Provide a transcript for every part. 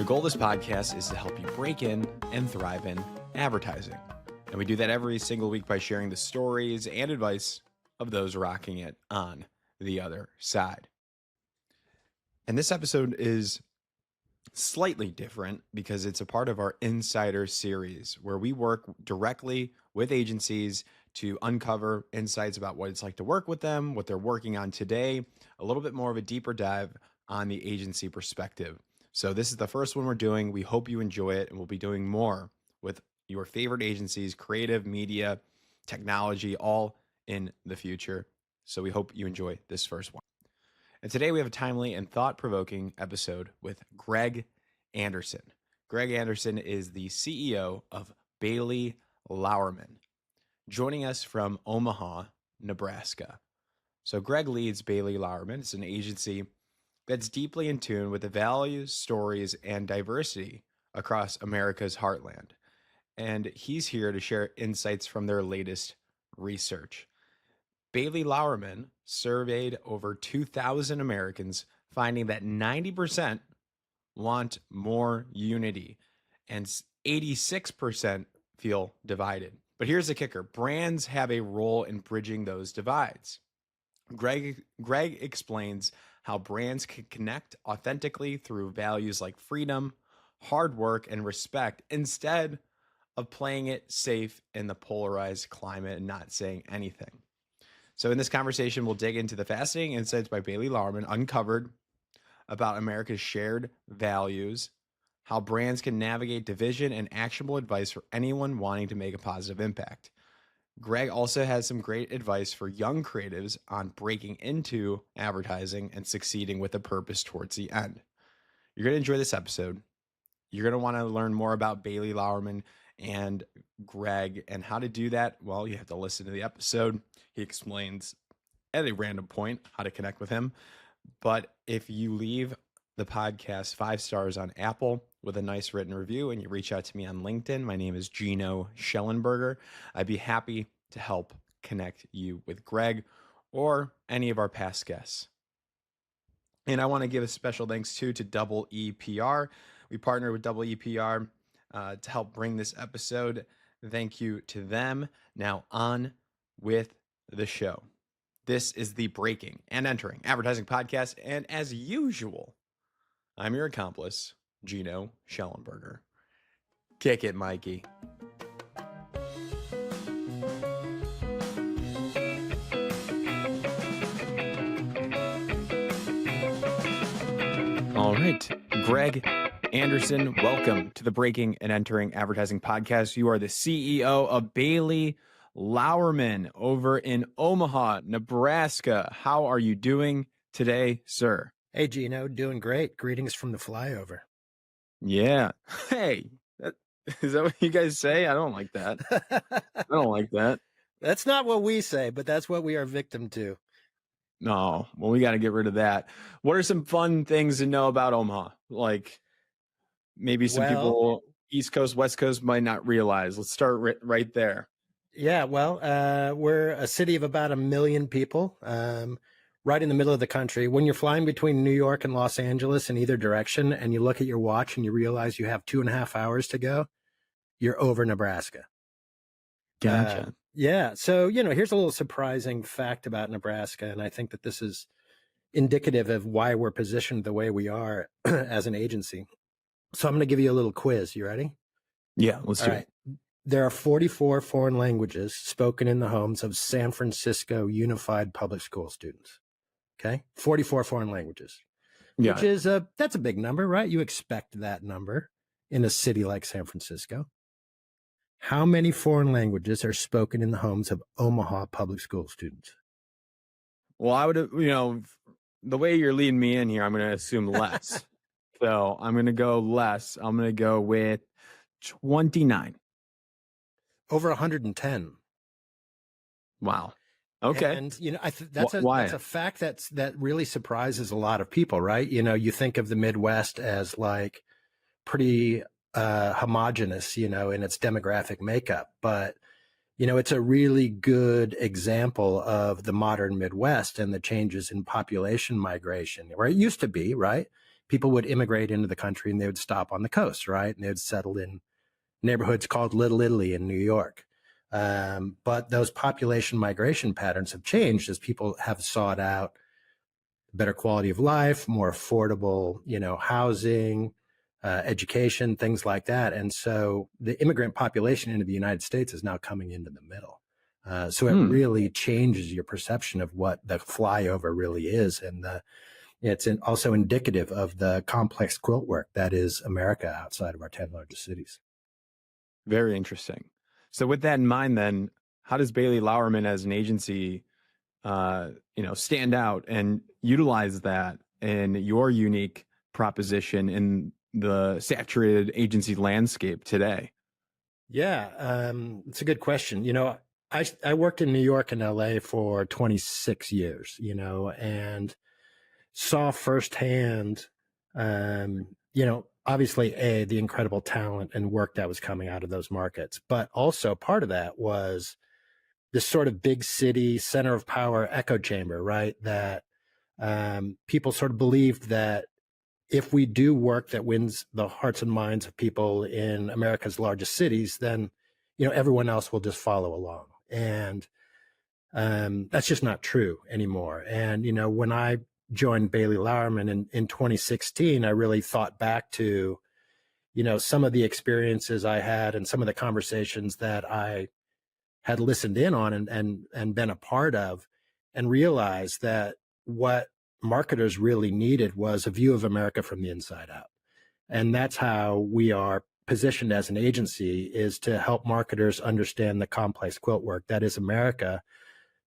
goal of this podcast is to help you break in and thrive in advertising. And we do that every single week by sharing the stories and advice of those rocking it on the other side. And this episode is slightly different because it's a part of our Insider series where we work directly with agencies to uncover insights about what it's like to work with them, what they're working on today, a little bit more of a deeper dive on the agency perspective. So this is the first one we're doing. We hope you enjoy it, and we'll be doing more with your favorite agencies, creative, media, technology, all in the future. So we hope you enjoy this first one. And today we have a timely and thought-provoking episode with Greg Andersen. Greg Andersen is the CEO of Bailey Lauerman, joining us from Omaha, Nebraska. So Greg leads Bailey Lauerman. It's an agency that's deeply in tune with the values, stories, and diversity across America's heartland. And he's here to share insights from their latest research. Bailey Lauerman surveyed over 2,000 Americans, finding that 90% want more unity and 86% feel divided. But here's the kicker. Brands have a role in bridging those divides. Greg explains how brands can connect authentically through values like freedom, hard work, and respect instead of playing it safe in the polarized climate and not saying anything. So in this conversation, we'll dig into the fascinating insights by Bailey Lauerman uncovered about America's shared values, how brands can navigate division, and actionable advice for anyone wanting to make a positive impact. Greg also has some great advice for young creatives on breaking into advertising and succeeding with a purpose towards the end. You're going to enjoy this episode. You're going to want to learn more about Bailey Lauerman and Greg, and how to do that. Well, you have to listen to the episode. He explains at a random point how to connect with him. But if you leave the podcast 5 stars on Apple with a nice written review and you reach out to me on LinkedIn, my name is Geno Schellenberger. I'd be happy to help connect you with Greg or any of our past guests. And I want to give a special thanks to Double EPR. We partnered with Double EPR to help bring this episode. Thank you to them. Now on with the show. This is the Breaking and Entering Advertising Podcast. And as usual, I'm your accomplice, Geno Schellenberger. Kick it, Mikey. All right, Greg Andersen, welcome to the Breaking and Entering Advertising Podcast. You are the CEO of Bailey Lauerman over in Omaha, Nebraska. How are you doing today, sir? Hey, Geno, doing great. Greetings from the flyover. Yeah. Hey, is that what you guys say? I don't like that. I don't like that. That's not what we say, but that's what we are victim to. No, well, we got to get rid of that. What are some fun things to know about Omaha? Like maybe some people East Coast, West Coast might not realize. Let's start right there. Yeah, well, we're a city of about 1 million people, right in the middle of the country. When you're flying between New York and Los Angeles in either direction, and you look at your watch and you realize you have 2.5 hours to go, you're over Nebraska. Gotcha. Yeah. So, here's a little surprising fact about Nebraska. And I think that this is indicative of why we're positioned the way we are as an agency. So I'm going to give you a little quiz. You ready? Yeah, let's do it. There are 44 foreign languages spoken in the homes of San Francisco Unified Public School students. Okay. 44 foreign languages, which is that's a big number, right? You expect that number in a city like San Francisco. How many foreign languages are spoken in the homes of Omaha public school students? Well, I would, the way you're leading me in here, I'm going to assume less. So I'm going to go less. I'm going to go with 29. Over 110. Wow. Okay. And, that's a fact that really surprises a lot of people, right? You think of the Midwest as like pretty homogenous, in its demographic makeup, but it's a really good example of the modern Midwest and the changes in population migration, where it used to be, right? people would immigrate into the country and they would stop on the coast, right? And they would settle in neighborhoods called Little Italy in New York. But those population migration patterns have changed as people have sought out better quality of life, more affordable, housing, education, things like that. And so the immigrant population into the United States is now coming into the middle. So it really changes your perception of what the flyover really is. And it's also indicative of the complex quilt work that is America outside of our 10 largest cities. Very interesting. So with that in mind, then, how does Bailey Lauerman as an agency, stand out and utilize that in your unique proposition in the saturated agency landscape today? Yeah, it's a good question. I worked in New York and LA for 26 years, and saw firsthand, obviously, the incredible talent and work that was coming out of those markets. But also part of that was this sort of big city center of power echo chamber, right? That people sort of believed that if we do work that wins the hearts and minds of people in America's largest cities, then, everyone else will just follow along. And that's just not true anymore. And, when I joined Bailey Lauerman in 2016, I really thought back to, some of the experiences I had and some of the conversations that I had listened in on and been a part of, and realized that what marketers really needed was a view of America from the inside out. And that's how we are positioned as an agency, is to help marketers understand the complex quilt work that is America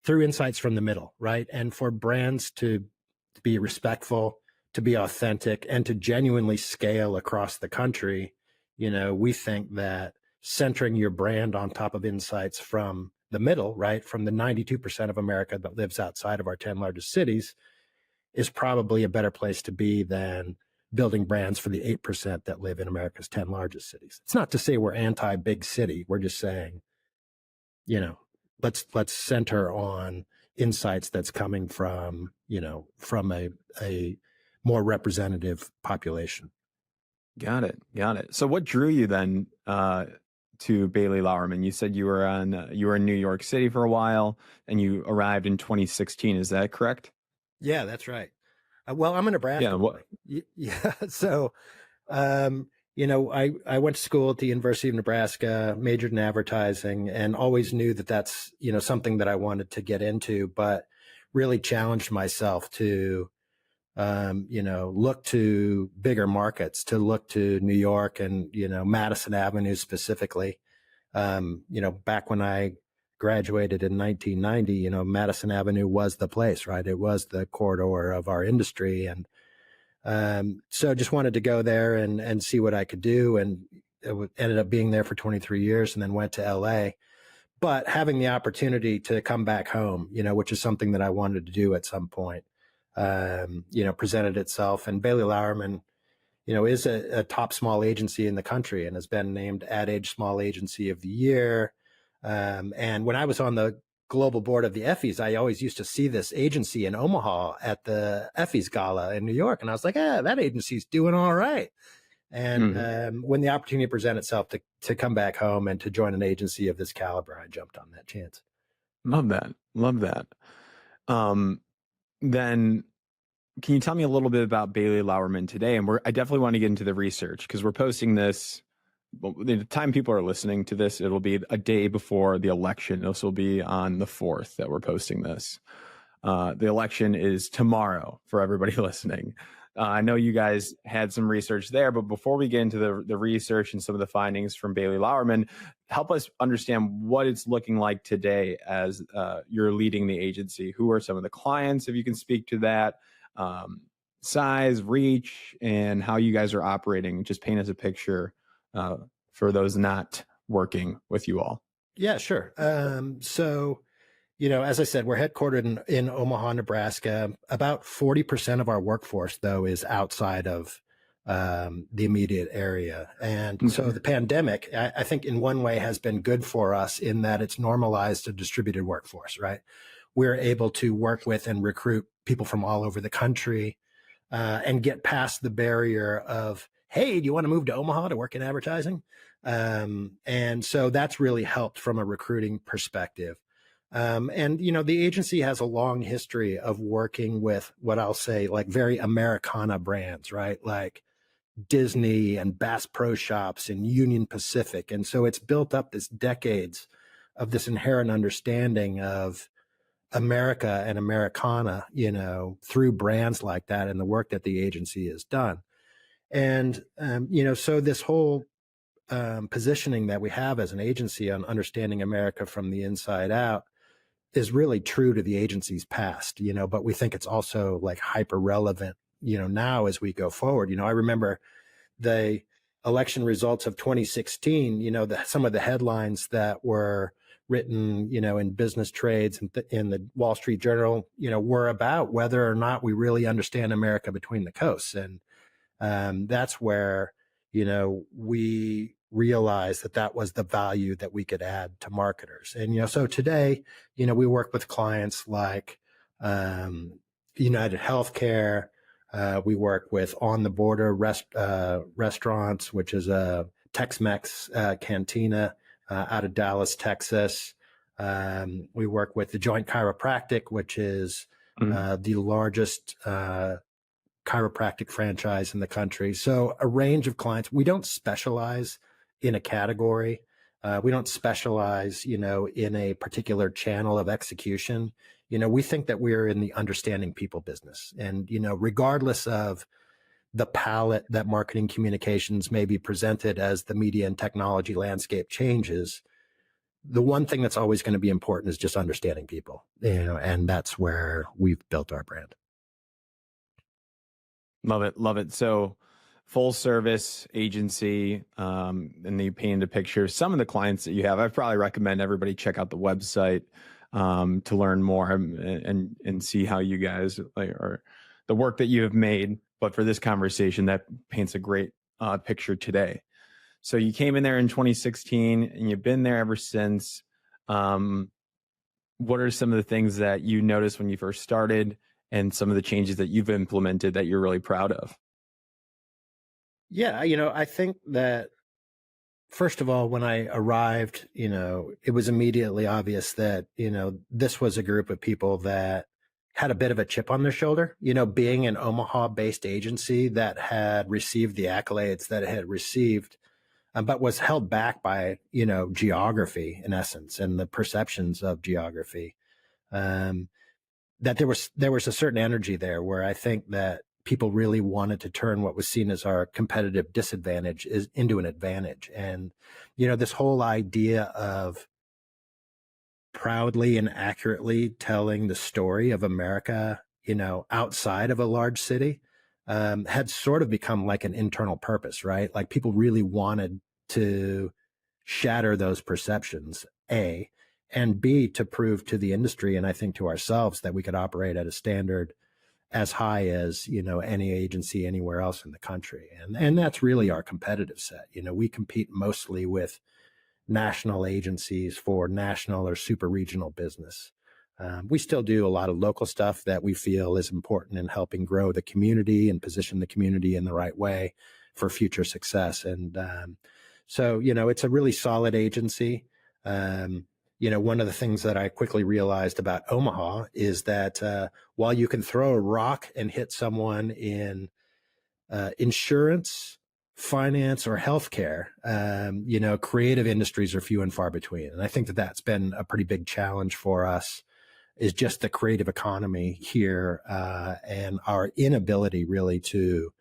through insights from the middle, right? And for brands to be respectful, to be authentic, and to genuinely scale across the country, we think that centering your brand on top of insights from the middle, right, from the 92% of America that lives outside of our 10 largest cities, is probably a better place to be than building brands for the 8% that live in America's 10 largest cities. It's not to say we're anti-big city. We're just saying, let's center on insights that's coming from, from a more representative population. Got it. So what drew you then to Bailey Lauerman? You said you were in New York City for a while and you arrived in 2016. Is that correct? Yeah, that's right. Well, I'm a Nebraska boy. Yeah. So, I went to school at the University of Nebraska, majored in advertising, and always knew that that's, something that I wanted to get into, but really challenged myself to, look to bigger markets, to look to New York and, Madison Avenue specifically. Back when I graduated in 1990, Madison Avenue was the place, right? It was the corridor of our industry. And so just wanted to go there and see what I could do. And it ended up being there for 23 years and then went to LA. But having the opportunity to come back home, which is something that I wanted to do at some point, presented itself. And Bailey Lauerman, is a top small agency in the country and has been named Ad Age Small Agency of the Year. And when I was on the global board of the Effies, I always used to see this agency in Omaha at the Effies Gala in New York. And I was like, that agency's doing all right. And when the opportunity presented itself to come back home and to join an agency of this caliber, I jumped on that chance. Love that. Then can you tell me a little bit about Bailey Lauerman today? And I definitely want to get into the research because we're posting this. Well, the time people are listening to this, it'll be a day before the election. This will be on the 4th that we're posting this. The election is tomorrow for everybody listening. I know you guys had some research there, but before we get into the research and some of the findings from Bailey Lauerman, help us understand what it's looking like today as you're leading the agency. Who are some of the clients, if you can speak to that, size, reach, and how you guys are operating? Just paint us a picture for those not working with you all. Yeah, sure. So, as I said, we're headquartered in Omaha, Nebraska. About 40% of our workforce, though, is outside of the immediate area. And so the pandemic, I think in one way has been good for us in that it's normalized a distributed workforce, right? We're able to work with and recruit people from all over the country. and get past the barrier of, hey, do you want to move to Omaha to work in advertising? And so that's really helped from a recruiting perspective. And, the agency has a long history of working with what I'll say, like very Americana brands, right? Like Disney and Bass Pro Shops and Union Pacific. And so it's built up this decades of this inherent understanding of America and Americana, through brands like that and the work that the agency has done. And, so this whole positioning that we have as an agency on understanding America from the inside out is really true to the agency's past, but we think it's also like hyper relevant, now as we go forward. I remember the election results of 2016, some of the headlines that were written, in business trades and in the Wall Street Journal, were about whether or not we really understand America between the coasts. And that's where, we realized that was the value that we could add to marketers. And, so today, we work with clients like United Healthcare. We work with On the Border Restaurants, which is a Tex-Mex cantina out of Dallas, Texas. We work with the Joint Chiropractic, which is the largest chiropractic franchise in the country. So a range of clients. We don't specialize in a category. We don't specialize, in a particular channel of execution. We think that we're in the understanding people business. And, regardless of the palette that marketing communications may be presented as the media and technology landscape changes, the one thing that's always going to be important is just understanding people, and that's where we've built our brand. Love it. Love it. So full service agency, and you painted a picture. Some of the clients that you have, I'd probably recommend everybody check out the website to learn more and see how you guys are the work that you have made. But for this conversation, that paints a great picture today. So you came in there in 2016 and you've been there ever since. What are some of the things that you noticed when you first started and some of the changes that you've implemented that you're really proud of? Yeah, I think that, first of all, when I arrived, it was immediately obvious that, this was a group of people that had a bit of a chip on their shoulder, being an Omaha-based agency that had received the accolades that it had received, but was held back by, geography in essence and the perceptions of geography. That there was a certain energy there where I think that people really wanted to turn what was seen as our competitive disadvantage into an advantage. And, this whole idea of proudly and accurately telling the story of America, outside of a large city, had sort of become like an internal purpose, right? Like people really wanted to shatter those perceptions, A, and B, to prove to the industry and I think to ourselves that we could operate at a standard as high as, any agency anywhere else in the country. And that's really our competitive set. We compete mostly with national agencies for national or super regional business. We still do a lot of local stuff that we feel is important in helping grow the community and position the community in the right way for future success. And so, it's a really solid agency. One of the things that I quickly realized about Omaha is that while you can throw a rock and hit someone in insurance, finance, or healthcare, creative industries are few and far between. And I think that that's been a pretty big challenge for us, is just the creative economy here and our inability really to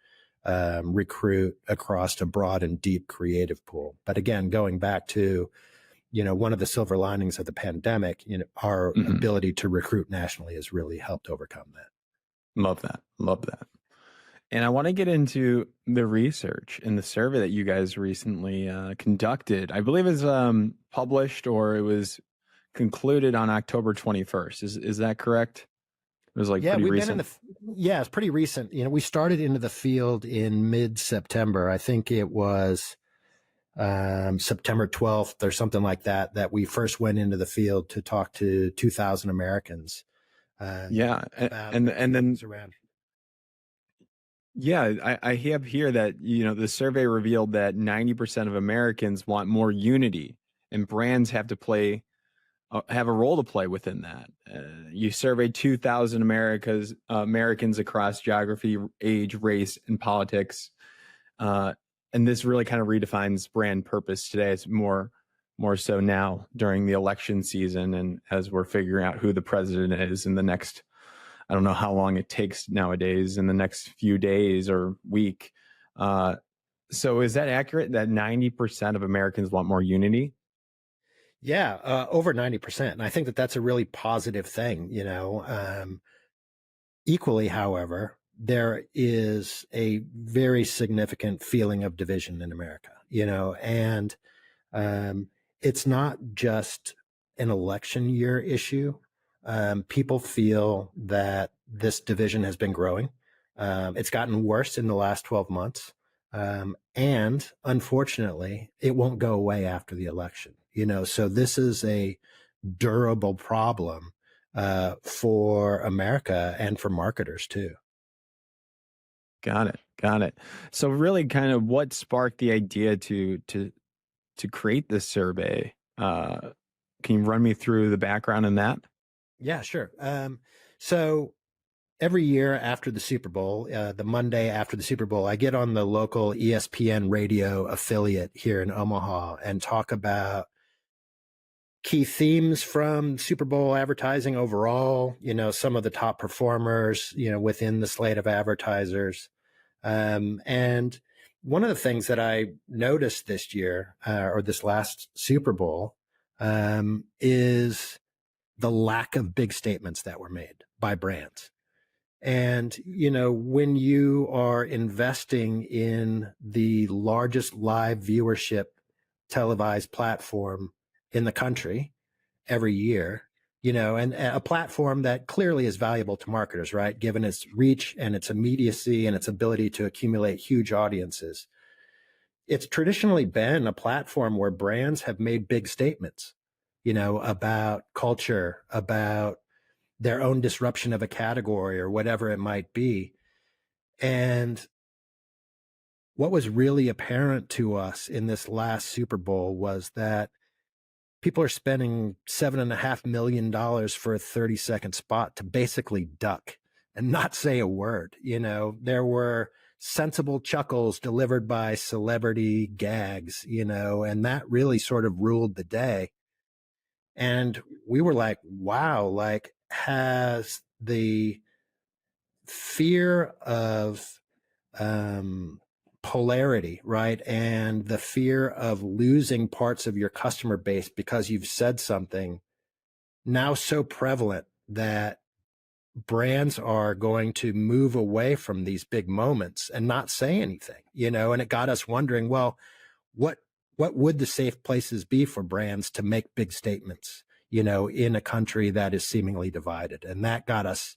recruit across a broad and deep creative pool. But again, going back to, one of the silver linings of the pandemic, our ability to recruit nationally has really helped overcome that. Love that. Love that. And I want to get into the research and the survey that you guys recently conducted. I believe it's published or it was concluded on October 21st. Is that correct? It was pretty recent. It's pretty recent. We started into the field in mid-September. I think it was September 12th or something like that we first went into the field to talk to 2,000 Americans. And then around. Yeah, I have here that, the survey revealed that 90% of Americans want more unity, and brands have a role to play within that. You surveyed 2,000 Americans across geography, age, race, and politics, and this really kind of redefines brand purpose today. It's more so now during the election season, and as we're figuring out who the president is in the next, I don't know how long it takes nowadays, in the next few days or week. So is that accurate that 90% of Americans want more unity? Yeah, over 90%. And I think that that's a really positive thing, Equally, however, there is a very significant feeling of division in America, and it's not just an election year issue. People feel that this division has been growing. It's gotten worse in the last 12 months. And unfortunately, it won't go away after the election. So this is a durable problem for America and for marketers too. Got it. Got it. So really kind of what sparked the idea to create this survey? Can you run me through the background in that? Yeah, sure. So every year after the Super Bowl, the Monday after the Super Bowl, I get on the local ESPN radio affiliate here in Omaha and talk about key themes from Super Bowl advertising overall, some of the top performers, within the slate of advertisers. And one of the things that I noticed this year, or this last Super Bowl, is the lack of big statements that were made by brands. And, when you are investing in the largest live viewership televised platform in the country every year, and a platform that clearly is valuable to marketers, right? Given its reach and its immediacy and its ability to accumulate huge audiences. It's traditionally been a platform where brands have made big statements, about culture, about their own disruption of a category or whatever it might be. And what was really apparent to us in this last Super Bowl was that people are spending $7.5 million for a 30-second spot to basically duck and not say a word. There were sensible chuckles delivered by celebrity gags, and that really sort of ruled the day. And we were like, wow, like, has the fear of polarity, right? And the fear of losing parts of your customer base because you've said something now so prevalent that brands are going to move away from these big moments and not say anything, and it got us wondering, well, what would the safe places be for brands to make big statements, in a country that is seemingly divided? And that got us,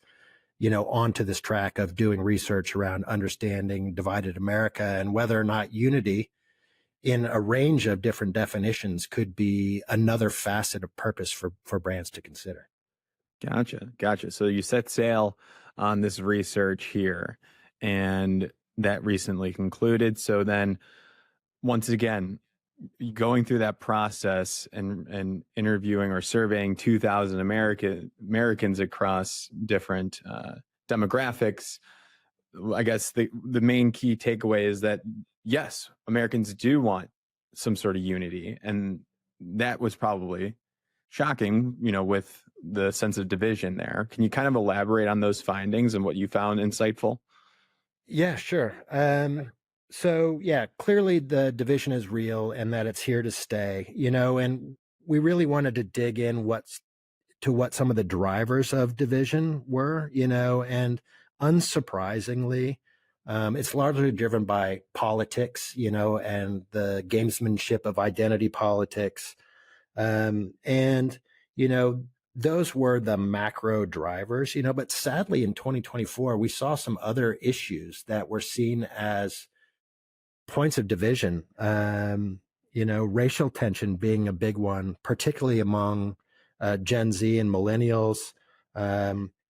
onto this track of doing research around understanding divided America and whether or not unity in a range of different definitions could be another facet of purpose for brands to consider. Gotcha. So you set sail on this research here, and that recently concluded. So then, once again, going through that process and interviewing or surveying 2,000 Americans across different demographics, I guess the main key takeaway is that, yes, Americans do want some sort of unity. And that was probably shocking, with the sense of division there. Can you kind of elaborate on those findings and what you found insightful? Yeah, sure. So yeah, clearly the division is real and that it's here to stay, and we really wanted to dig in what some of the drivers of division were, and unsurprisingly, it's largely driven by politics, and the gamesmanship of identity politics. And, those were the macro drivers, but sadly in 2024, we saw some other issues that were seen as points of division, racial tension being a big one, particularly among Gen Z and millennials,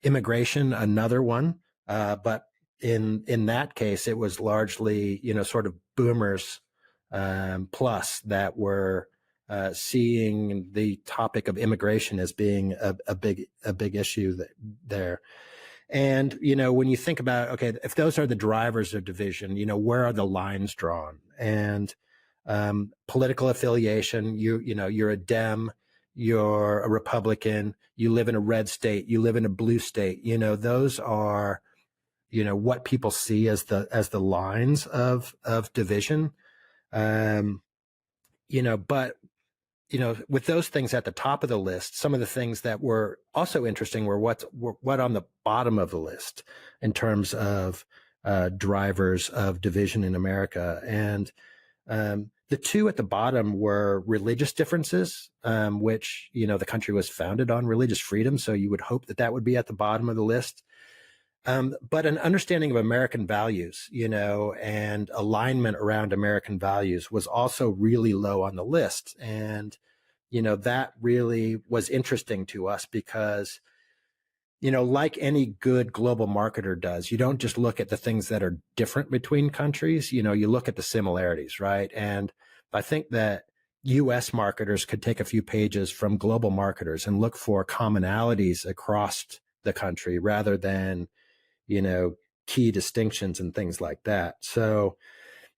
immigration, another one. But in that case, it was largely, sort of boomers plus that were seeing the topic of immigration as being a big issue there. And, when you think about, okay, if those are the drivers of division, where are the lines drawn? And political affiliation, you're a Dem, you're a Republican, you live in a red state, you live in a blue state, those are, what people see as the lines of division. But with those things at the top of the list, some of the things that were also interesting were what on the bottom of the list in terms of drivers of division in America. And the two at the bottom were religious differences, which, the country was founded on religious freedom. So you would hope that would be at the bottom of the list. But an understanding of American values, and alignment around American values was also really low on the list. And, that really was interesting to us because, like any good global marketer does, you don't just look at the things that are different between countries, you look at the similarities, right? And I think that US marketers could take a few pages from global marketers and look for commonalities across the country rather than, key distinctions and things like that. So,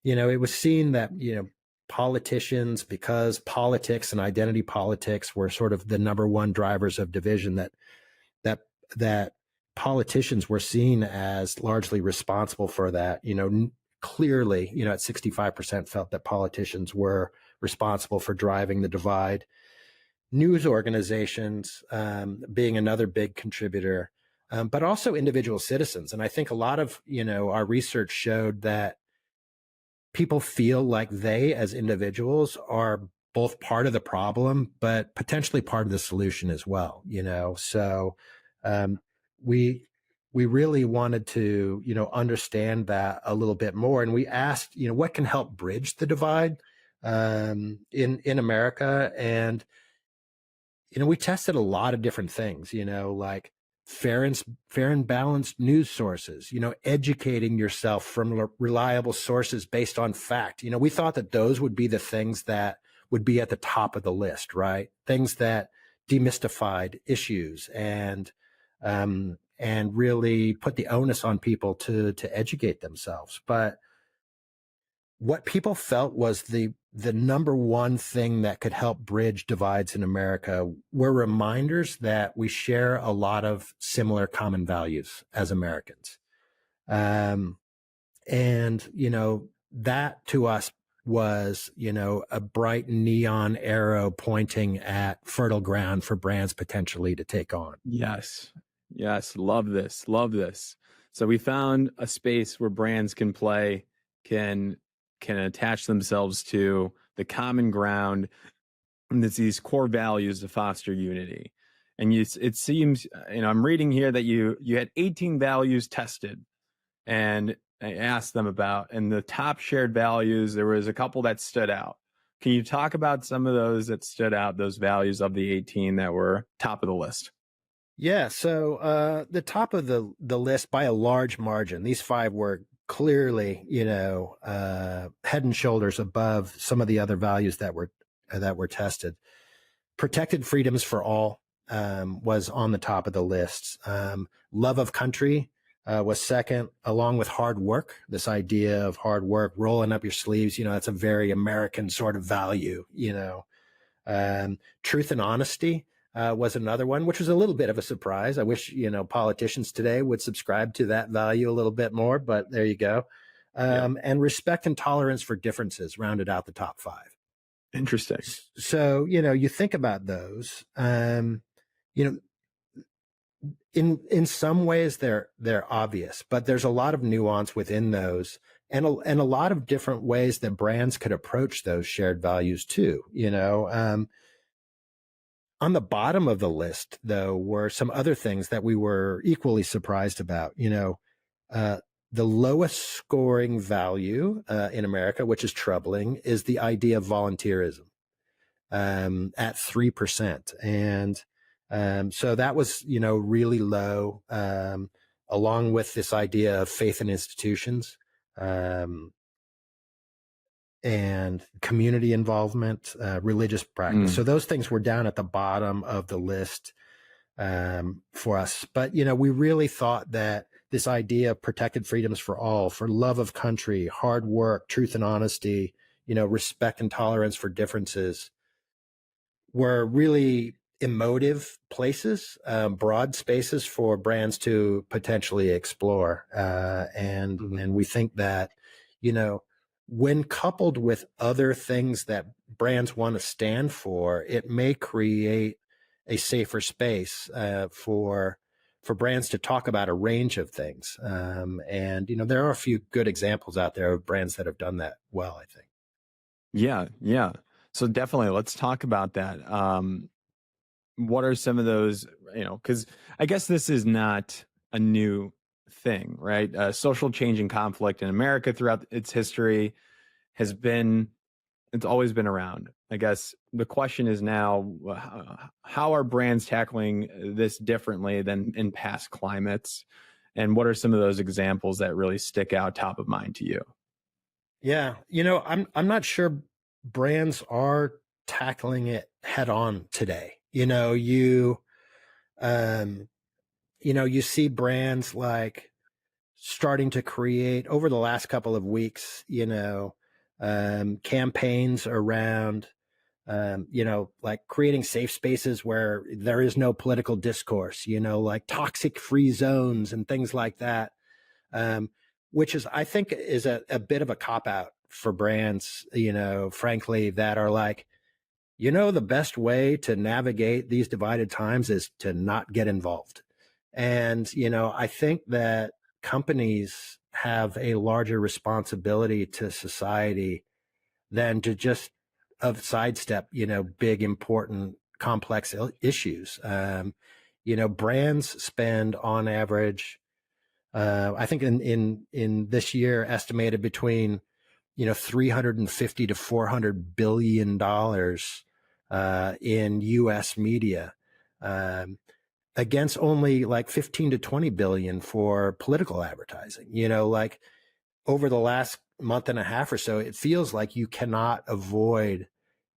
it was seen that, politicians, because politics and identity politics were sort of the number one drivers of division, that politicians were seen as largely responsible for that. Clearly, at 65% felt that politicians were responsible for driving the divide. News organizations being another big contributor. But also individual citizens. And I think a lot of, our research showed that people feel like they, as individuals, are both part of the problem, but potentially part of the solution as well, So we really wanted to, understand that a little bit more. And we asked, what can help bridge the divide in America? And we tested a lot of different things, like fair and balanced news sources, educating yourself from reliable sources based on fact. We thought that those would be the things that would be at the top of the list, right? Things that demystified issues and really put the onus on people to educate themselves. But what people felt was the number one thing that could help bridge divides in America were reminders that we share a lot of similar common values as Americans. And, that to us was, a bright neon arrow pointing at fertile ground for brands potentially to take on. Yes. Love this. So we found a space where brands can play, can attach themselves to the common ground, and it's these core values to foster unity. And it seems, I'm reading here that you had 18 values tested, and I asked them about, and the top shared values, there was a couple that stood out. Can you talk about some of those that stood out, those values of the 18 that were top of the list? Yeah. So the top of the list by a large margin, these 5 were clearly, head and shoulders above some of the other values that were tested. Protected freedoms for all was on the top of the list. Love of country was second, along with hard work. This idea of hard work, rolling up your sleeves, that's a very American sort of value. Truth and honesty was another one, which was a little bit of a surprise. I wish, politicians today would subscribe to that value a little bit more, but there you go. And respect and tolerance for differences rounded out the top 5. Interesting. So, you think about those, in some ways they're obvious, but there's a lot of nuance within those and a lot of different ways that brands could approach those shared values too, On the bottom of the list, though, were some other things that we were equally surprised about. The lowest scoring value in America, which is troubling, is the idea of volunteerism at 3%. And so that was, really low. A along with this idea of faith in institutions, and community involvement, religious practice. So those things were down at the bottom of the list for us. But, we really thought that this idea of protected freedoms for all, for love of country, hard work, truth and honesty, respect and tolerance for differences were really emotive places, broad spaces for brands to potentially explore. And we think that, when coupled with other things that brands want to stand for, it may create a safer space for brands to talk about a range of things. And there are a few good examples out there of brands that have done that well, I think. Yeah. So definitely, let's talk about that. What are some of those, because I guess this is not a new thing, right? Social change and conflict in America throughout its history it's always been around. I guess the question is now, how are brands tackling this differently than in past climates? And what are some of those examples that really stick out top of mind to you? Yeah. I'm not sure brands are tackling it head on today. You see brands like starting to create over the last couple of weeks, campaigns around, like creating safe spaces where there is no political discourse, like toxic free zones and things like that, which I think is a bit of a cop out for brands, frankly, that are like, the best way to navigate these divided times is to not get involved. And, I think that companies have a larger responsibility to society than to just sidestep, big, important, complex issues. Brands spend on average, I think in this year, estimated between, 350 to $400 billion in U.S. media. Against only like 15 to 20 billion for political advertising. Like over the last month and a half or so, it feels like you cannot avoid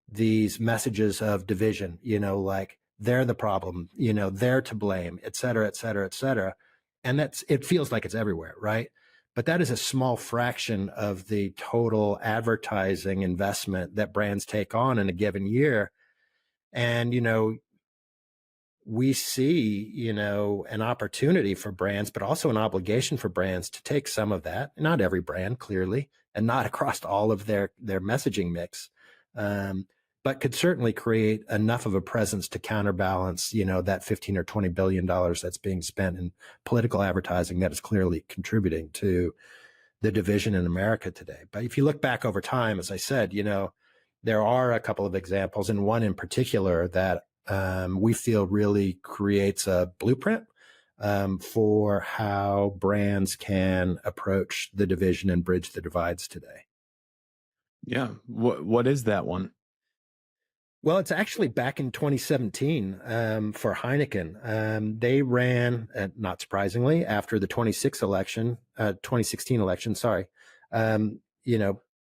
these messages of division, like they're the problem, they're to blame, et cetera, et cetera, et cetera. And it feels like it's everywhere, right? But that is a small fraction of the total advertising investment that brands take on in a given year. And, we see, an opportunity for brands, but also an obligation for brands to take some of that, not every brand, clearly, and not across all of their messaging mix, but could certainly create enough of a presence to counterbalance, that 15 or $20 billion that's being spent in political advertising that is clearly contributing to the division in America today. But if you look back over time, as I said, there are a couple of examples, and one in particular that we feel really creates a blueprint for how brands can approach the division and bridge the divides today. Yeah. What is that one? Well, it's actually back in 2017 for Heineken. They ran, not surprisingly, after the 2016 election, sorry.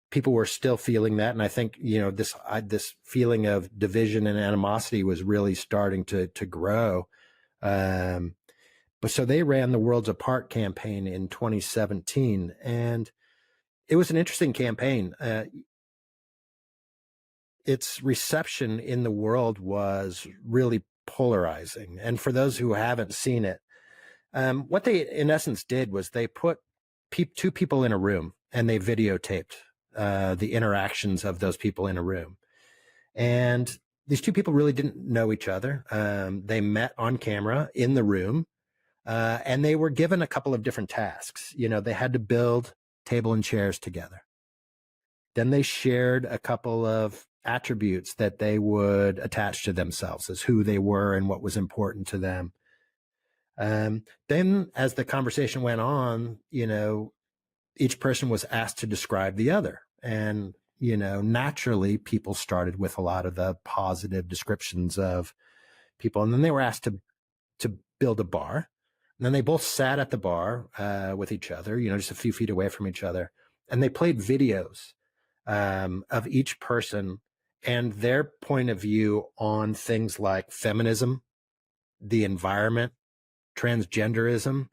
People were still feeling that. And I think, this feeling of division and animosity was really starting to grow. But so they ran the Worlds Apart campaign in 2017, and it was an interesting campaign. Its reception in the world was really polarizing. And for those who haven't seen it, what they in essence did was they put two people in a room and they videotaped the interactions of those people in a room. And these two people really didn't know each other. They met on camera in the room, and they were given a couple of different tasks. They had to build table and chairs together. Then they shared a couple of attributes that they would attach to themselves as who they were and what was important to them. Then as the conversation went on, each person was asked to describe the other. And, naturally people started with a lot of the positive descriptions of people. And then they were asked to build a bar. And then they both sat at the bar with each other, just a few feet away from each other. And they played videos of each person and their point of view on things like feminism, the environment, transgenderism.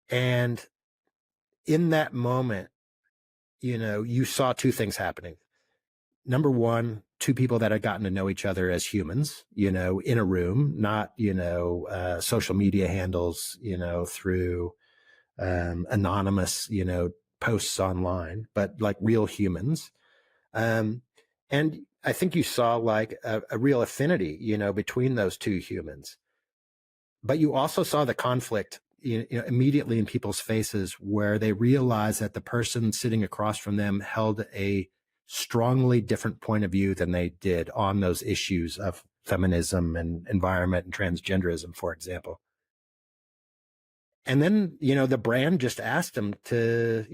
And in that moment, you saw two things happening. Number one, two people that had gotten to know each other as humans, in a room, not, social media handles, through anonymous, posts online, but like real humans. And I think you saw like a real affinity, between those two humans. But you also saw the conflict immediately in people's faces where they realized that the person sitting across from them held a strongly different point of view than they did on those issues of feminism and environment and transgenderism, for example. And then, the brand just asked them to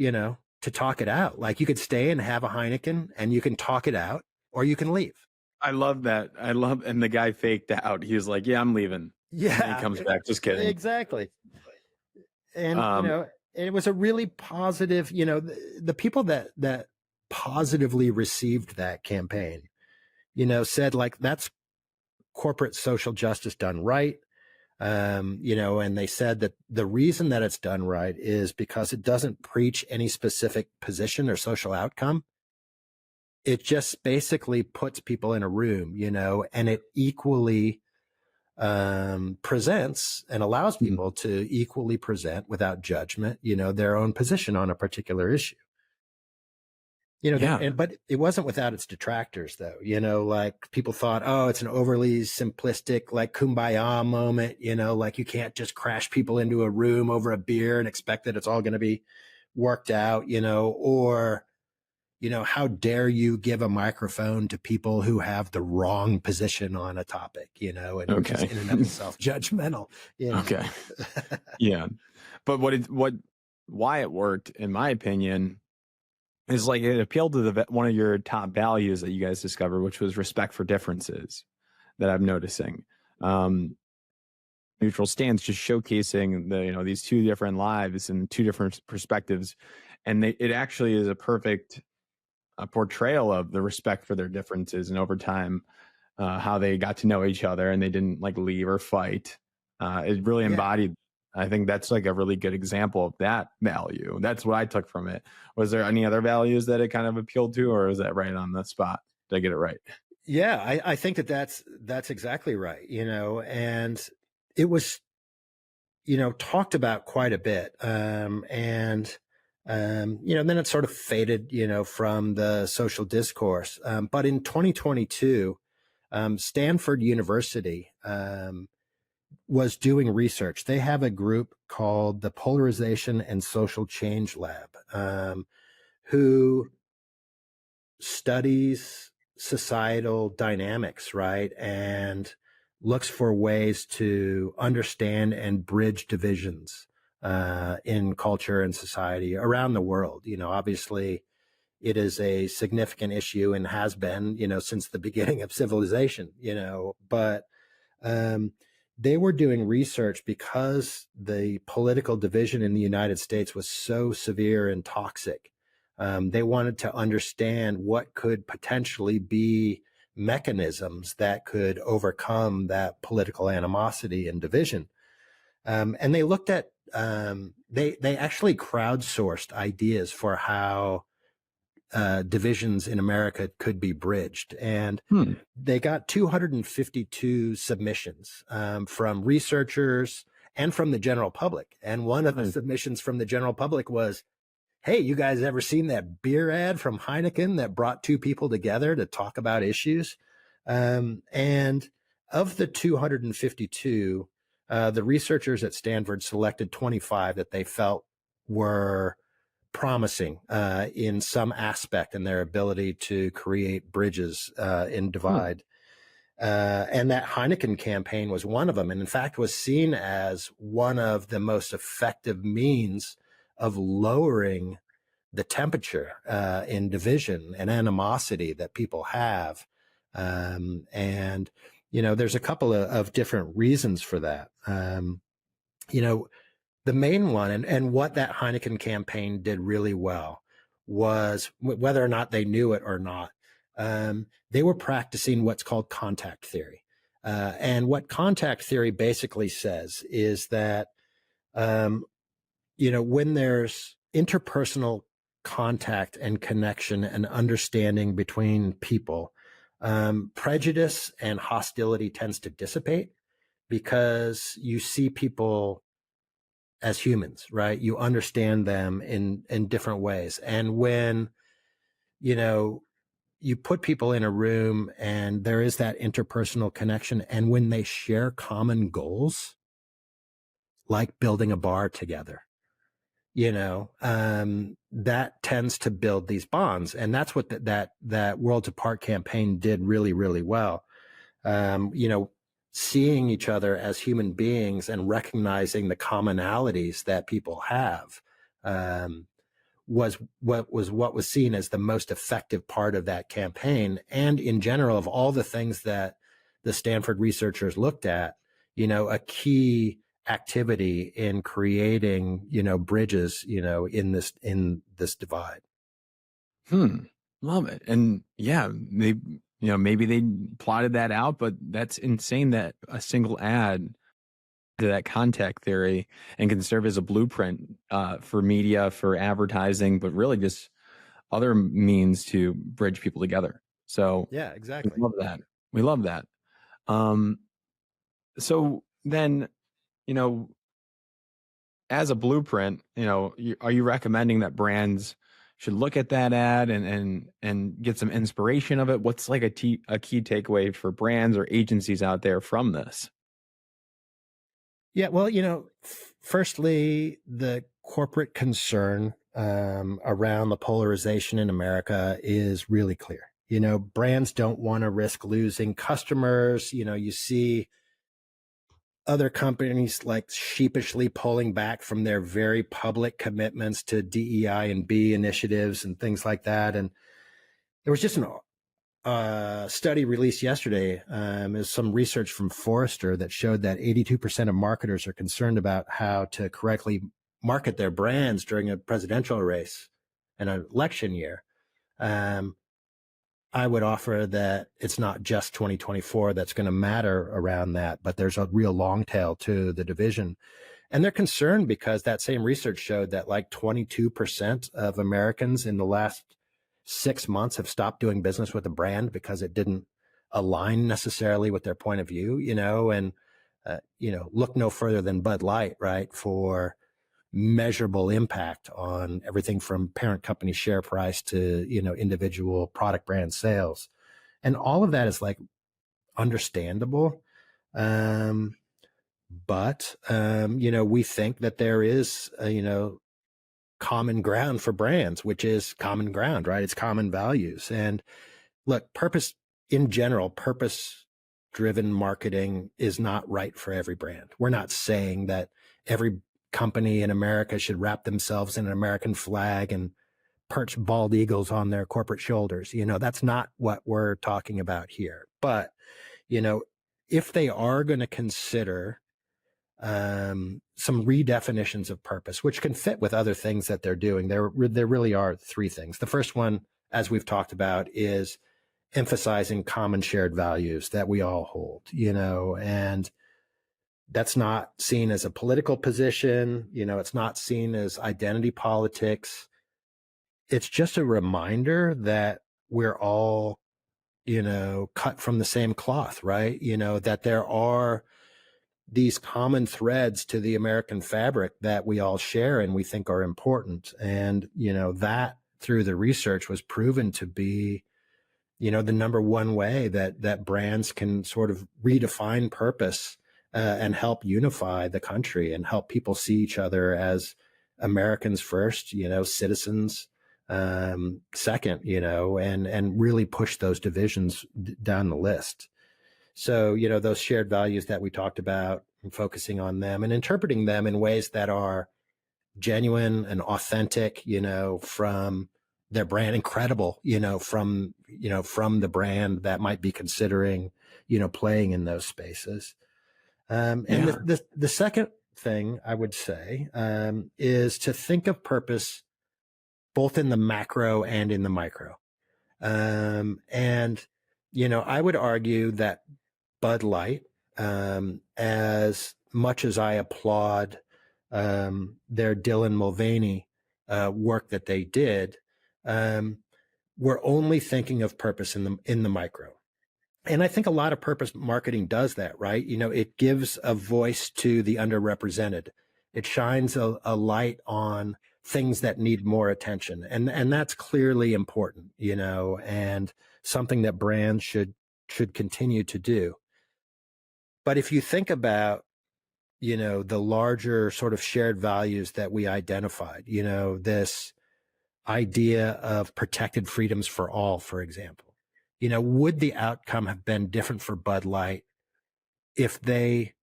talk it out. Like, you could stay and have a Heineken and you can talk it out, or you can leave. I love that. And the guy faked out. He was like, yeah, I'm leaving. Yeah. And he comes back. Just kidding. Exactly. And, it was a really positive, the people that positively received that campaign, said like, that's corporate social justice done right. And they said that the reason that it's done right is because it doesn't preach any specific position or social outcome. It just basically puts people in a room, and it equally presents and allows people to equally present without judgment, their own position on a particular issue. But it wasn't without its detractors, though. Like, people thought, oh, it's an overly simplistic, like, kumbaya moment. Like, you can't just crash people into a room over a beer and expect that it's all going to be worked out, or, how dare you give a microphone to people who have the wrong position on a topic, and okay. in and of itself judgmental. Okay. Yeah. But why it worked, in my opinion, is like it appealed to one of your top values that you guys discovered, which was respect for differences that I'm noticing. Neutral stance, just showcasing these two different lives and two different perspectives. And it actually is a perfect portrayal of the respect for their differences. And over time, how they got to know each other and they didn't like leave or fight. It really embodied. I think that's like a really good example of that value. That's what I took from it. Was there any other values that it kind of appealed to, or is that right on the spot? Did I get it right? Yeah, I think that's exactly right. And it was, talked about quite a bit. And then it sort of faded, from the social discourse. But in 2022, Stanford University, was doing research. They have a group called the Polarization and Social Change Lab, who studies societal dynamics, right? And looks for ways to understand and bridge divisions in culture and society around the world. Obviously, it is a significant issue and has been, since the beginning of civilization, but they were doing research because the political division in the United States was so severe and toxic. They wanted to understand what could potentially be mechanisms that could overcome that political animosity and division. And they looked at, they actually crowdsourced ideas for how divisions in America could be bridged. And they got 252 submissions from researchers and from the general public. And one of the submissions from the general public was, hey, you guys ever seen that beer ad from Heineken that brought two people together to talk about issues? And of the 252, the researchers at Stanford selected 25 that they felt were promising in some aspect in their ability to create bridges in divide. And that Heineken campaign was one of them, and in fact was seen as one of the most effective means of lowering the temperature in division and animosity that people have. And, there's a couple of different reasons for that. you know, the main one, and what that Heineken campaign did really well was, whether or not they knew it or not, they were practicing what's called contact theory. And what contact theory basically says is that, when there's interpersonal contact and connection and understanding between people, prejudice and hostility tends to dissipate because you see people as humans, right? You understand them in different ways. And when, you put people in a room and there is that interpersonal connection, and when they share common goals, like building a bar together, that tends to build these bonds. And that's what that Worlds Apart campaign did really, really well. Seeing each other as human beings and recognizing the commonalities that people have, was what was seen as the most effective part of that campaign. And in general, of all the things that the Stanford researchers looked at, a key activity in creating, bridges, in this divide. Love it. And yeah, maybe they plotted that out, but that's insane that a single ad to that contact theory and can serve as a blueprint for media, for advertising, but really just other means to bridge people together. So yeah, exactly. We love that. We love that. So then, as a blueprint, are you recommending that brands should look at that ad and get some inspiration of it? What's like a key takeaway for brands or agencies out there from this? Yeah, well, firstly, the corporate concern around the polarization in America is really clear. Brands don't want to risk losing customers. You see other companies like sheepishly pulling back from their very public commitments to DEI and B initiatives and things like that. And there was just a study released yesterday, is some research from Forrester that showed that 82% of marketers are concerned about how to correctly market their brands during a presidential race and an election year. I would offer that it's not just 2024 that's going to matter around that, but there's a real long tail to the division. And they're concerned because that same research showed that like 22% of Americans in the last 6 months have stopped doing business with a brand because it didn't align necessarily with their point of view, and, look no further than Bud Light, right, for measurable impact on everything from parent company share price to, individual product brand sales. And all of that is like understandable. But, we think that there is, common ground for brands, which is common ground, right? It's common values. And look, purpose driven marketing is not right for every brand. We're not saying that every company in America should wrap themselves in an American flag and perch bald eagles on their corporate shoulders. That's not what we're talking about here. But, if they are going to consider some redefinitions of purpose, which can fit with other things that they're doing, there really are three things. The first one, as we've talked about, is emphasizing common shared values that we all hold, and that's not seen as a political position. It's not seen as identity politics. It's just a reminder that we're all, cut from the same cloth, right? That there are these common threads to the American fabric that we all share and we think are important. And, that through the research was proven to be, the number one way that brands can sort of redefine purpose and help unify the country and help people see each other as Americans first, citizens second, and really push those divisions down the list. So, those shared values that we talked about, and focusing on them and interpreting them in ways that are genuine and authentic, from their brand, incredible, from the brand that might be considering, playing in those spaces. And the second thing I would say is to think of purpose both in the macro and in the micro. And, I would argue that Bud Light, as much as I applaud their Dylan Mulvaney work that they did, we're only thinking of purpose in the micro. And I think a lot of purpose marketing does that, right? It gives a voice to the underrepresented. It shines a light on things that need more attention. And that's clearly important, and something that brands should continue to do. But if you think about, the larger sort of shared values that we identified, this idea of protected freedoms for all, for example, would the outcome have been different for Bud Light if they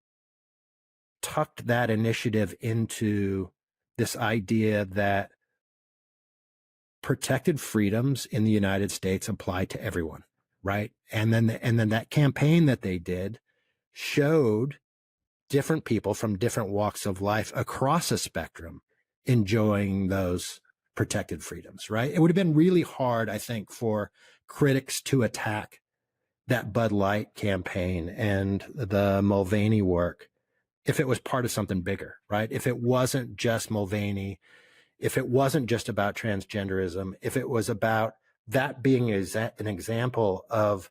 tucked that initiative into this idea that protected freedoms in the United States apply to everyone, right? And then that campaign that they did showed different people from different walks of life across a spectrum enjoying those protected freedoms, right? It would have been really hard, I think, for critics to attack that Bud Light campaign and the Mulvaney work if it was part of something bigger, right? If it wasn't just Mulvaney, if it wasn't just about transgenderism, if it was about that being an example of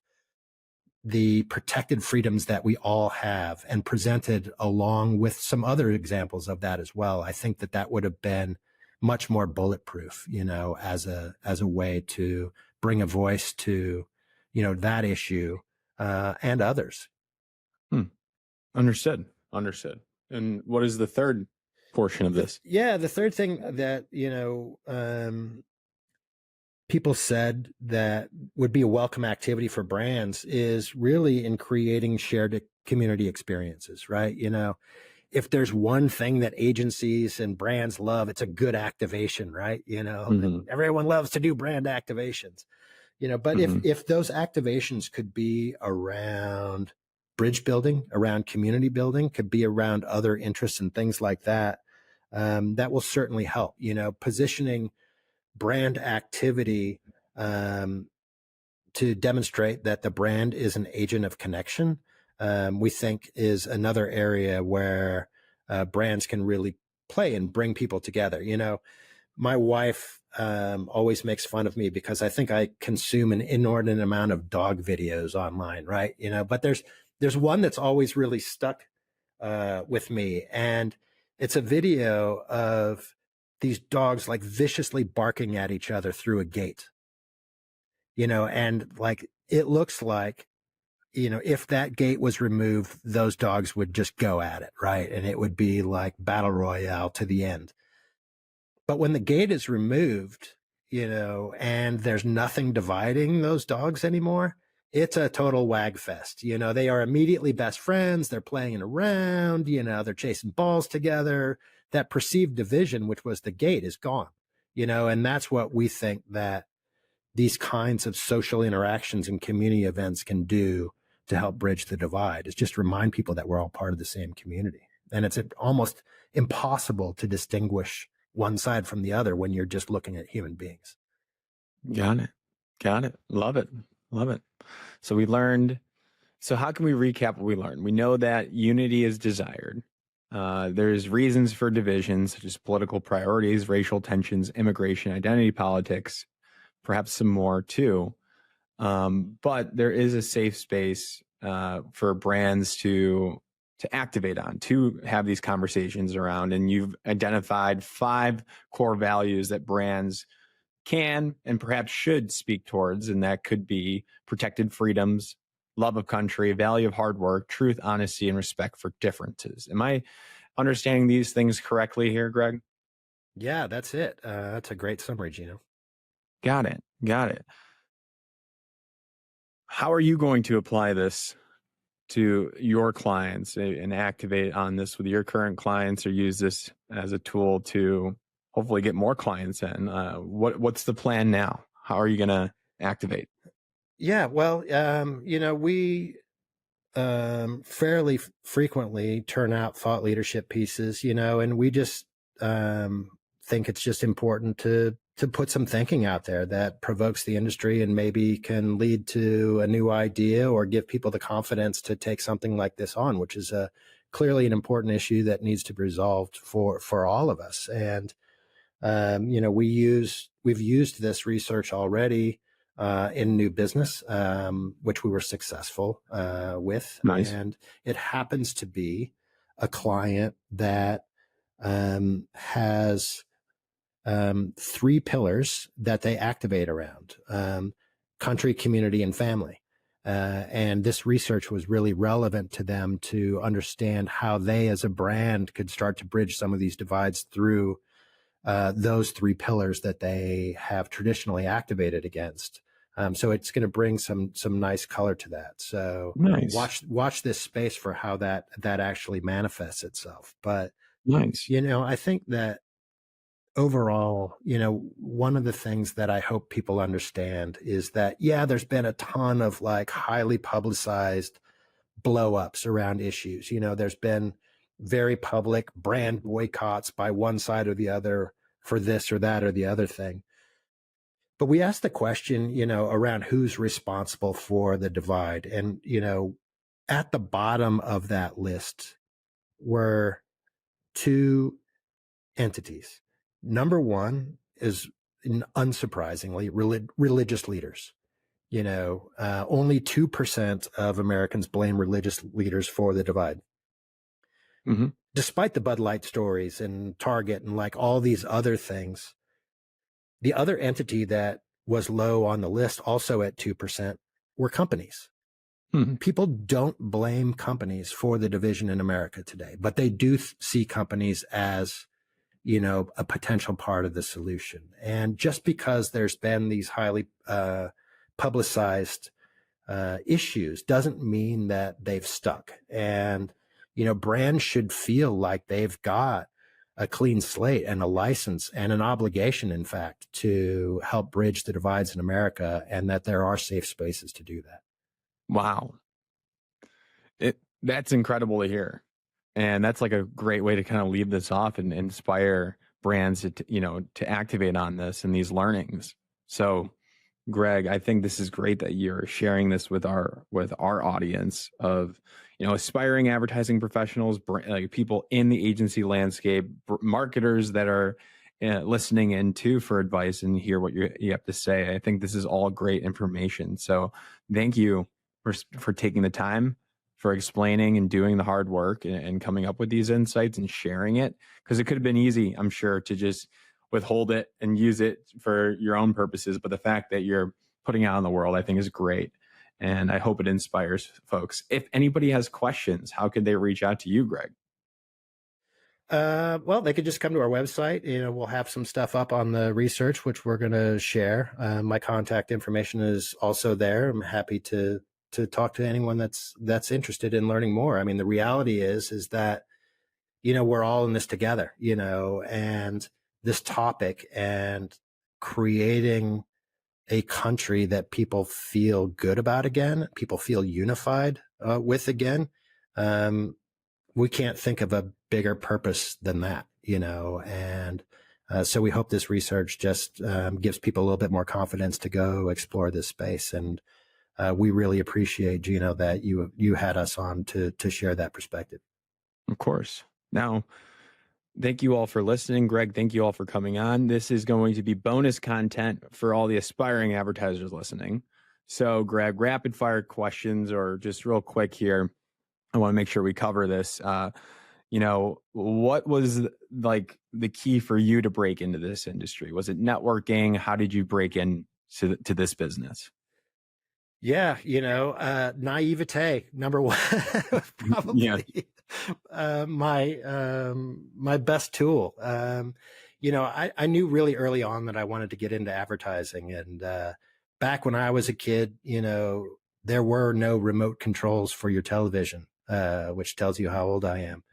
the protected freedoms that we all have and presented along with some other examples of that as well, I think that would have been much more bulletproof, as a way to bring a voice to, that issue and others. Understood. And what is the third portion of this? The third thing that, people said that would be a welcome activity for brands is really in creating shared community experiences, right? If there's one thing that agencies and brands love, it's a good activation, right? Everyone loves to do brand activations, but if those activations could be around bridge building, around community building, could be around other interests and things like that, that will certainly help, positioning brand activity to demonstrate that the brand is an agent of connection, we think is another area where brands can really play and bring people together. My wife always makes fun of me because I think I consume an inordinate amount of dog videos online, right? But there's one that's always really stuck with me, and it's a video of these dogs like viciously barking at each other through a gate, and like, it looks like, if that gate was removed, those dogs would just go at it, right? And it would be like battle royale to the end. But when the gate is removed, and there's nothing dividing those dogs anymore, it's a total wag fest. They are immediately best friends. They're playing around, they're chasing balls together. That perceived division, which was the gate, is gone, and that's what we think that these kinds of social interactions and community events can do to help bridge the divide, is just remind people that we're all part of the same community. And it's almost impossible to distinguish one side from the other when you're just looking at human beings. Got it. Love it. So we learned. So how can we recap what we learned? We know that unity is desired. There's reasons for divisions, such as political priorities, racial tensions, immigration, identity politics, perhaps some more too. But there is a safe space for brands to activate on, to have these conversations around. And you've identified 5 core values that brands can and perhaps should speak towards, and that could be protected freedoms, love of country, value of hard work, truth, honesty, and respect for differences. Am I understanding these things correctly here, Greg? Yeah, that's it. That's a great summary, Geno. Got it. How are you going to apply this to your clients and activate on this with your current clients, or use this as a tool to hopefully get more clients in? What's the plan now? How are you going to activate? Yeah, well, we fairly frequently turn out thought leadership pieces, and we just think it's just important to put some thinking out there that provokes the industry and maybe can lead to a new idea or give people the confidence to take something like this on, which is clearly an important issue that needs to be resolved for all of us. And we've used this research already in new business, which we were successful with. Nice. And it happens to be a client that has three pillars that they activate around: country, community, and family. And this research was really relevant to them to understand how they as a brand could start to bridge some of these divides through those three pillars that they have traditionally activated against. So it's going to bring some nice color to that. So nice. Watch this space for how that actually manifests itself. But nice. I think that overall, one of the things that I hope people understand is that, yeah, there's been a ton of like highly publicized blow ups around issues. There's been very public brand boycotts by one side or the other for this or that or the other thing. But we asked the question, around who's responsible for the divide. And, at the bottom of that list were two entities. Number one is, unsurprisingly, religious leaders. Only 2% of Americans blame religious leaders for the divide. Mm-hmm. Despite the Bud Light stories and Target and like all these other things, the other entity that was low on the list, also at 2%, were companies. Mm-hmm. People don't blame companies for the division in America today, but they do see companies as, a potential part of the solution. And just because there's been these highly publicized issues doesn't mean that they've stuck. And, brands should feel like they've got a clean slate and a license and an obligation, in fact, to help bridge the divides in America, and that there are safe spaces to do that. Wow. That's incredible to hear. And that's like a great way to kind of leave this off and inspire brands to activate on this and these learnings. So, Greg, I think this is great that you're sharing this with our audience of, aspiring advertising professionals, like people in the agency landscape, marketers that are listening in too for advice and hear what you have to say. I think this is all great information. So thank you for taking the time, for explaining and doing the hard work and coming up with these insights and sharing it, because it could have been easy, I'm sure, to just withhold it and use it for your own purposes. But the fact that you're putting it out in the world, I think, is great. And I hope it inspires folks. If anybody has questions, how could they reach out to you, Greg? Well, they could just come to our website. We'll have some stuff up on the research, which we're going to share. My contact information is also there. I'm happy to talk to anyone that's interested in learning more. I mean, the reality is that, we're all in this together, and this topic and creating a country that people feel good about again, people feel unified with again. We can't think of a bigger purpose than that, and so we hope this research just gives people a little bit more confidence to go explore this space. And we really appreciate, Geno, that you had us on to share that perspective. Of course. Now, thank you all for listening. Greg, thank you all for coming on. This is going to be bonus content for all the aspiring advertisers listening. So, Greg, rapid fire questions, or just real quick here. I want to make sure we cover this. What was like the key for you to break into this industry? Was it networking? How did you break in to this business? Yeah, naivete, number one, probably. Yeah. My best tool. I knew really early on that I wanted to get into advertising. And back when I was a kid, there were no remote controls for your television, which tells you how old I am.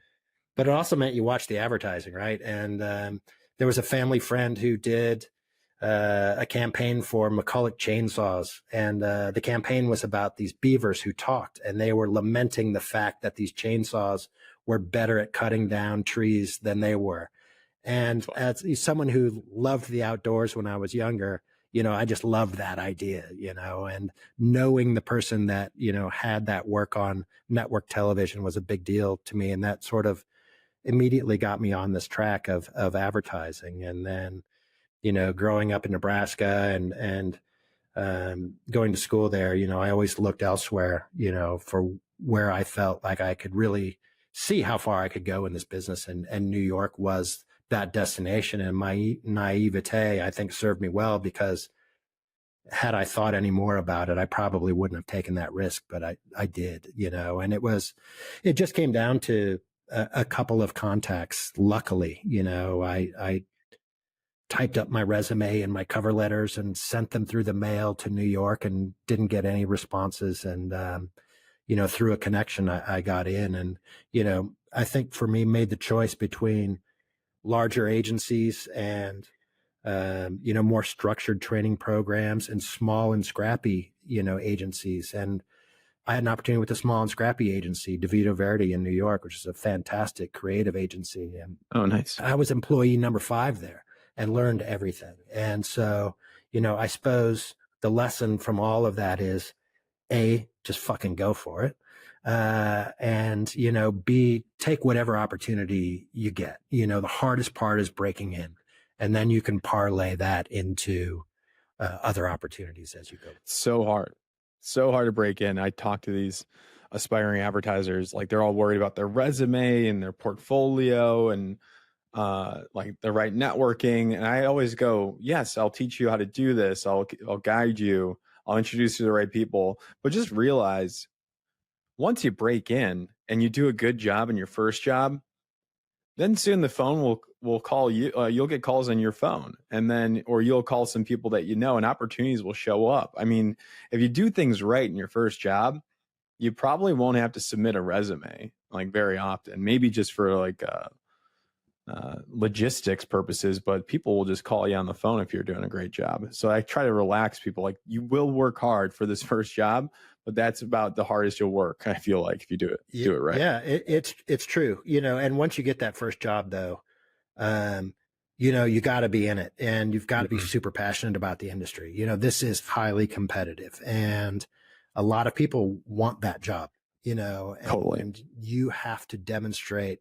But it also meant you watched the advertising, right? And there was a family friend who did a campaign for McCulloch chainsaws. And the campaign was about these beavers who talked, and they were lamenting the fact that these chainsaws were better at cutting down trees than they were. And as someone who loved the outdoors when I was younger, I just loved that idea, and knowing the person that, had that work on network television was a big deal to me. And that sort of immediately got me on this track of advertising. And then, growing up in Nebraska and going to school there, I always looked elsewhere, for where I felt like I could really see how far I could go in this business. And New York was that destination. And my naivete, I think, served me well, because had I thought any more about it, I probably wouldn't have taken that risk, but I did, and it just came down to a couple of contacts. Luckily, I typed up my resume and my cover letters and sent them through the mail to New York and didn't get any responses. And, through a connection, I got in. And, I think for me, made the choice between larger agencies and, more structured training programs and small and scrappy, agencies. And I had an opportunity with a small and scrappy agency, DeVito Verdi in New York, which is a fantastic creative agency. And oh, nice. I was employee number 5 there and learned everything. And so, I suppose the lesson from all of that is A, just fucking go for it. And, B, take whatever opportunity you get. The hardest part is breaking in, and then you can parlay that into other opportunities as you go. So hard to break in. I talk to these aspiring advertisers, like they're all worried about their resume and their portfolio and like the right networking. And I always go, yes, I'll teach you how to do this. I'll guide you. I'll introduce you to the right people. But just realize, once you break in and you do a good job in your first job, then soon the phone will call you. You'll get calls on your phone, and then, or you'll call some people that and opportunities will show up. I mean, if you do things right in your first job, you probably won't have to submit a resume like very often, maybe just for like logistics purposes, but people will just call you on the phone if you're doing a great job. So I try to relax people. Like, you will work hard for this first job, but that's about the hardest you'll work, I feel like, if you do it right. Yeah, it's true. And once you get that first job, though, you got to be in it, and you've got to be super passionate about the industry. This is highly competitive, and a lot of people want that job, Totally. And you have to demonstrate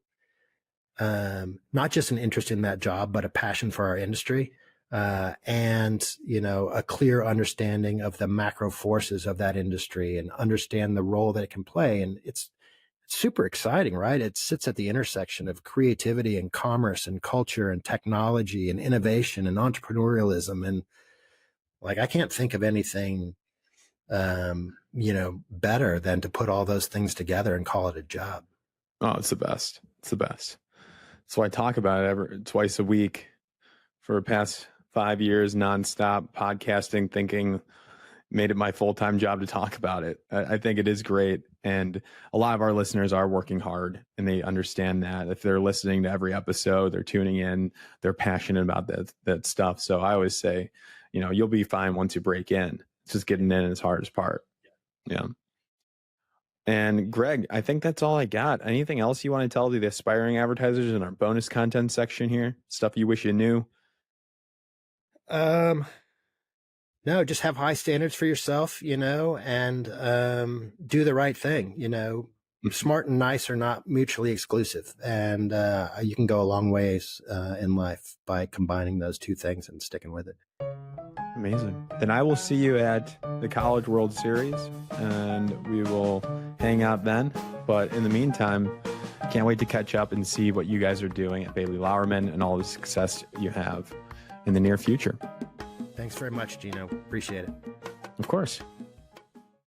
not just an interest in that job, but a passion for our industry. And, a clear understanding of the macro forces of that industry, and understand the role that it can play. And it's super exciting, right? It sits at the intersection of creativity and commerce and culture and technology and innovation and entrepreneurialism. And like, I can't think of anything, better than to put all those things together and call it a job. Oh, it's the best. It's the best. So I talk about it twice a week for the past 5 years, nonstop podcasting, thinking, made it my full-time job to talk about it. I think it is great. And a lot of our listeners are working hard, and they understand that. If they're listening to every episode, they're tuning in, they're passionate about that stuff. So I always say, you'll be fine once you break in. It's just getting in is the hardest part. Yeah. And Greg, I think that's all I got. Anything else you want to tell the aspiring advertisers in our bonus content section here? Stuff you wish you knew? No, just have high standards for yourself, and do the right thing. Smart and nice are not mutually exclusive, and you can go a long ways in life by combining those two things and sticking with it. Amazing. Then I will see you at the College World Series, and we will hang out then. But in the meantime, can't wait to catch up and see what you guys are doing at Bailey Lauerman and all the success you have in the near future. Thanks very much, Geno. Appreciate it. Of course.